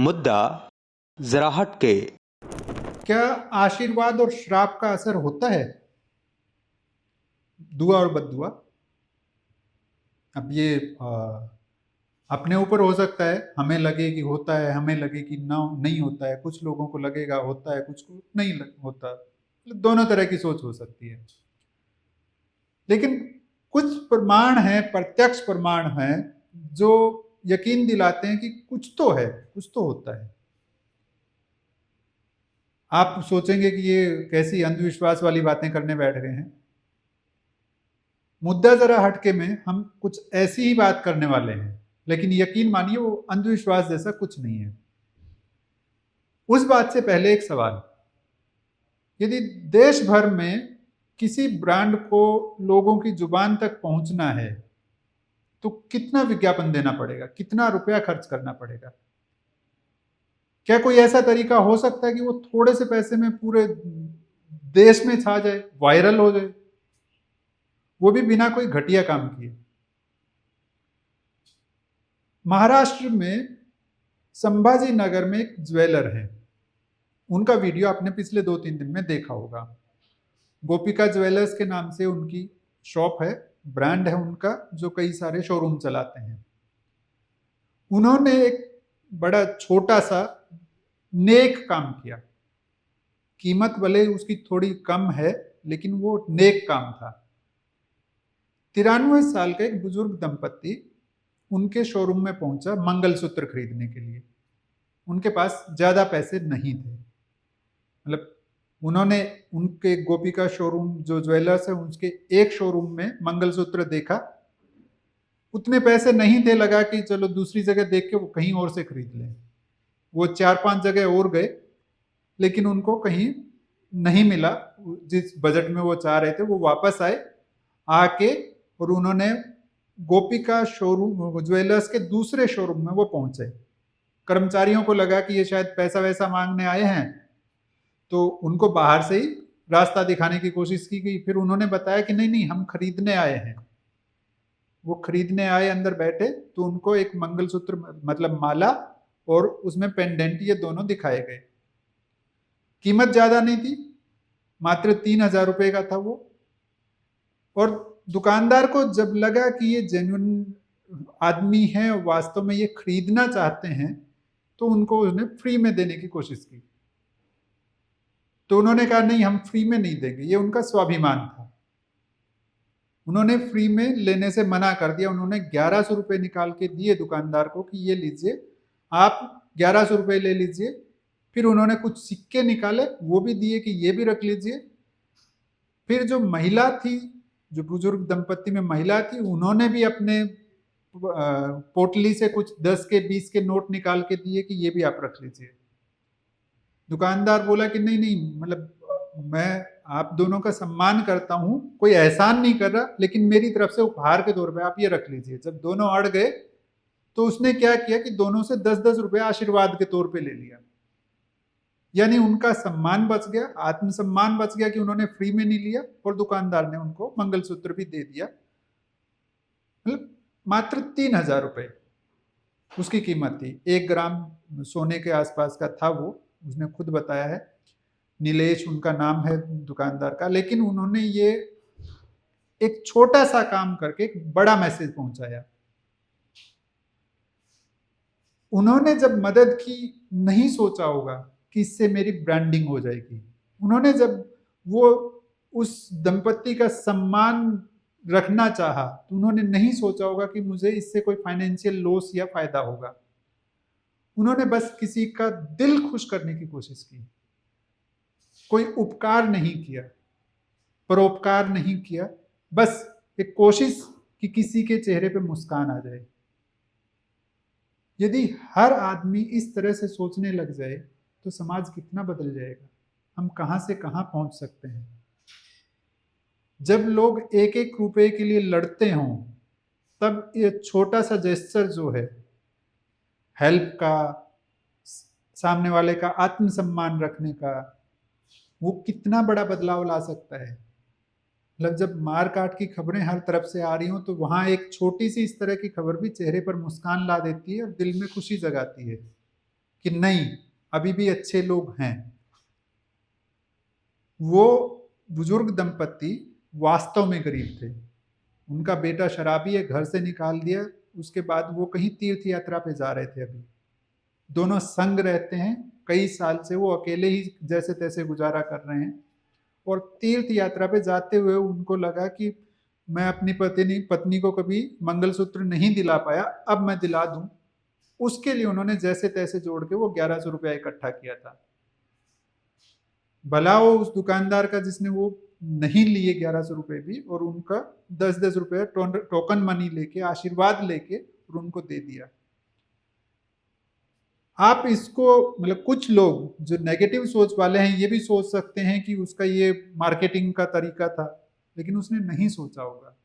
मुद्दा जरा हटके। क्या आशीर्वाद और श्राप का असर होता है? दुआ और बद्दुआ। अब ये अपने ऊपर हो सकता है, हमें लगे कि होता है, हमें लगे कि ना नहीं होता है, कुछ लोगों को लगेगा होता है, कुछ को नहीं होता। मतलब दोनों तरह की सोच हो सकती है। लेकिन कुछ प्रमाण हैं, प्रत्यक्ष प्रमाण हैं, जो यकीन दिलाते हैं कि कुछ तो है, कुछ तो होता है। आप सोचेंगे कि ये कैसी अंधविश्वास वाली बातें करने बैठ गए हैं। मुद्दा जरा हटके में हम कुछ ऐसी ही बात करने वाले हैं, लेकिन यकीन मानिए वो अंधविश्वास जैसा कुछ नहीं है। उस बात से पहले एक सवाल, यदि देश भर में किसी ब्रांड को लोगों की जुबान तक पहुंचना है तो कितना विज्ञापन देना पड़ेगा, कितना रुपया खर्च करना पड़ेगा? क्या कोई ऐसा तरीका हो सकता है कि वो थोड़े से पैसे में पूरे देश में छा जाए, वायरल हो जाए, वो भी बिना कोई घटिया काम किए? महाराष्ट्र में संभाजी नगर में एक ज्वेलर है, उनका वीडियो आपने पिछले 2-3 दिन में देखा होगा। गोपिका ज्वेलर्स के नाम से उनकी शॉप है, ब्रांड है उनका, जो कई सारे शोरूम चलाते हैं। उन्होंने एक बड़ा छोटा सा नेक काम किया। कीमत भले उसकी थोड़ी कम है, लेकिन वो नेक काम था। 93 साल का एक बुजुर्ग दंपत्ति उनके शोरूम में पहुंचा मंगलसूत्र खरीदने के लिए। उनके पास ज्यादा पैसे नहीं थे। मतलब उन्होंने उनके गोपिका शोरूम जो ज्वेलर्स है उसके एक शोरूम में मंगलसूत्र देखा, उतने पैसे नहीं थे, लगा कि चलो दूसरी जगह देख के वो कहीं और से खरीद लें। वो 4-5 जगह और गए, लेकिन उनको कहीं नहीं मिला जिस बजट में वो चाह रहे थे। वो वापस आए, आके और उन्होंने गोपिका शोरूम ज्वेलर्स के दूसरे शोरूम में वो पहुंचे। कर्मचारियों को लगा कि ये शायद पैसा वैसा मांगने आए हैं, तो उनको बाहर से ही रास्ता दिखाने की कोशिश की गई। फिर उन्होंने बताया कि नहीं नहीं, हम खरीदने आए हैं। वो खरीदने आए, अंदर बैठे तो उनको एक मंगलसूत्र, मतलब माला और उसमें पेंडेंट, ये दोनों दिखाए गए। कीमत ज्यादा नहीं थी, मात्र 3,000 रुपए का था वो। और दुकानदार को जब लगा कि ये जेन्युइन आदमी है, वास्तव में ये खरीदना चाहते हैं, तो उनको उसने फ्री में देने की कोशिश की। तो उन्होंने कहा नहीं, हम फ्री में नहीं देंगे, ये उनका स्वाभिमान था। उन्होंने फ्री में लेने से मना कर दिया। उन्होंने 1100 रुपए निकाल के दिए दुकानदार को कि ये लीजिए, आप 1100 रुपए ले लीजिए। फिर उन्होंने कुछ सिक्के निकाले, वो भी दिए कि ये भी रख लीजिए। फिर जो महिला थी, जो बुजुर्ग दंपत्ति में महिला थी, उन्होंने भी अपने पोटली से कुछ 10 के 20 के नोट निकाल के दिए कि ये भी आप रख लीजिए। दुकानदार बोला कि नहीं नहीं, मतलब मैं आप दोनों का सम्मान करता हूं, कोई एहसान नहीं कर रहा, लेकिन मेरी तरफ से उपहार के तौर पे आप ये रख लीजिए। जब दोनों अड़ गए तो उसने क्या किया कि दोनों से 10-10 रुपए आशीर्वाद के तौर पे ले लिया। यानी उनका सम्मान बच गया, आत्मसम्मान बच गया कि उन्होंने फ्री में नहीं लिया, और दुकानदार ने उनको मंगलसूत्र भी दे दिया। मतलब मात्र 3,000 रुपए उसकी कीमत थी। 1 ग्राम सोने के आसपास का था वो, उसने खुद बताया है। नीलेश उनका नाम है दुकानदार का। लेकिन उन्होंने ये एक छोटा सा काम करके एक बड़ा मैसेज पहुंचाया। उन्होंने जब मदद की, नहीं सोचा होगा कि इससे मेरी ब्रांडिंग हो जाएगी। उन्होंने जब वो उस दंपत्ति का सम्मान रखना चाहा, तो उन्होंने नहीं सोचा होगा कि मुझे इससे कोई फाइनेंशियल लॉस या फायदा होगा। उन्होंने बस किसी का दिल खुश करने की कोशिश की। कोई उपकार नहीं किया, परोपकार नहीं किया, बस एक कोशिश कि किसी के चेहरे पे मुस्कान आ जाए। यदि हर आदमी इस तरह से सोचने लग जाए तो समाज कितना बदल जाएगा, हम कहां से कहां पहुंच सकते हैं। जब लोग एक एक रुपए के लिए लड़ते हों, तब ये छोटा सा जेस्चर जो है, हेल्प का, सामने वाले का आत्मसम्मान रखने का, वो कितना बड़ा बदलाव ला सकता है। मतलब जब मार काट की खबरें हर तरफ से आ रही हों, तो वहां एक छोटी सी इस तरह की खबर भी चेहरे पर मुस्कान ला देती है और दिल में खुशी जगाती है। कि नहीं, अभी भी अच्छे लोग हैं। वो बुजुर्ग दंपति वास्तव में गरीब थे। उनका बेटा शराबी है, घर से निकाल दिया। उसके बाद वो कहीं तीर्थ यात्रा पे जा रहे थे। अभी दोनों संग रहते हैं, कई साल से वो अकेले ही जैसे तैसे गुजारा कर रहे हैं। और तीर्थ यात्रा पे जाते हुए उनको लगा कि मैं अपनी पत्नी को कभी मंगलसूत्र नहीं दिला पाया, अब मैं दिला दूं। उसके लिए उन्होंने जैसे तैसे जोड़ के वो 1100 रुपया इकट्ठा किया था। भला वो उस दुकानदार का जिसने वो नहीं लिए 1100 रुपए भी, और उनका 10-10 रुपये टोकन मनी लेके, आशीर्वाद लेके, और उनको दे दिया। आप इसको मतलब कुछ लोग जो नेगेटिव सोच वाले हैं ये भी सोच सकते हैं कि उसका ये मार्केटिंग का तरीका था, लेकिन उसने नहीं सोचा होगा।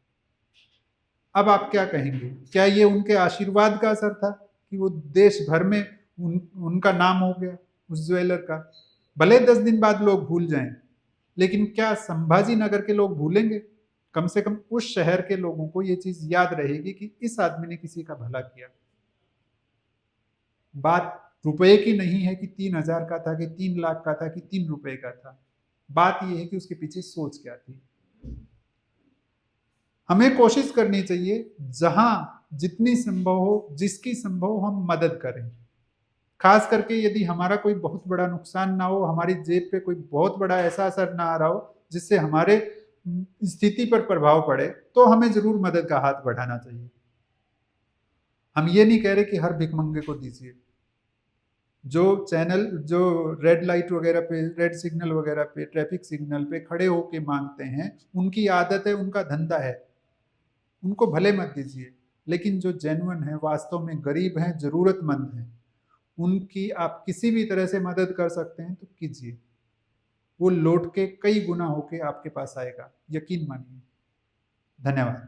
अब आप क्या कहेंगे, क्या ये उनके आशीर्वाद का असर था कि वो देश भर में उनका नाम हो गया उस ज्वेलर का? भले 10 दिन बाद लोग भूल जाएं, लेकिन क्या संभाजी नगर के लोग भूलेंगे? कम से कम उस शहर के लोगों को ये चीज याद रहेगी कि इस आदमी ने किसी का भला किया। बात रुपए की नहीं है कि 3,000 का था कि 3 लाख का था कि 3 रुपए का था। बात यह है कि उसके पीछे सोच क्या थी। हमें कोशिश करनी चाहिए जहां जितनी संभव हो, जिसकी संभव हो, हम मदद करें। खास करके यदि हमारा कोई बहुत बड़ा नुकसान ना हो, हमारी जेब पे कोई बहुत बड़ा ऐसा असर ना आ रहा हो जिससे हमारे स्थिति पर प्रभाव पड़े, तो हमें जरूर मदद का हाथ बढ़ाना चाहिए। हम ये नहीं कह रहे कि हर भिखमंगे को दीजिए। जो चैनल जो रेड लाइट वगैरह पे, रेड सिग्नल वगैरह पे, ट्रैफिक सिग्नल पे खड़े होके मांगते हैं, उनकी आदत है, उनका धंधा है, उनको भले मत दीजिए। लेकिन जो जेन्युइन है, वास्तव में गरीब हैं, जरूरतमंद हैं, उनकी आप किसी भी तरह से मदद कर सकते हैं तो कीजिए। वो लौट के कई गुना होके आपके पास आएगा, यकीन मानिए। धन्यवाद।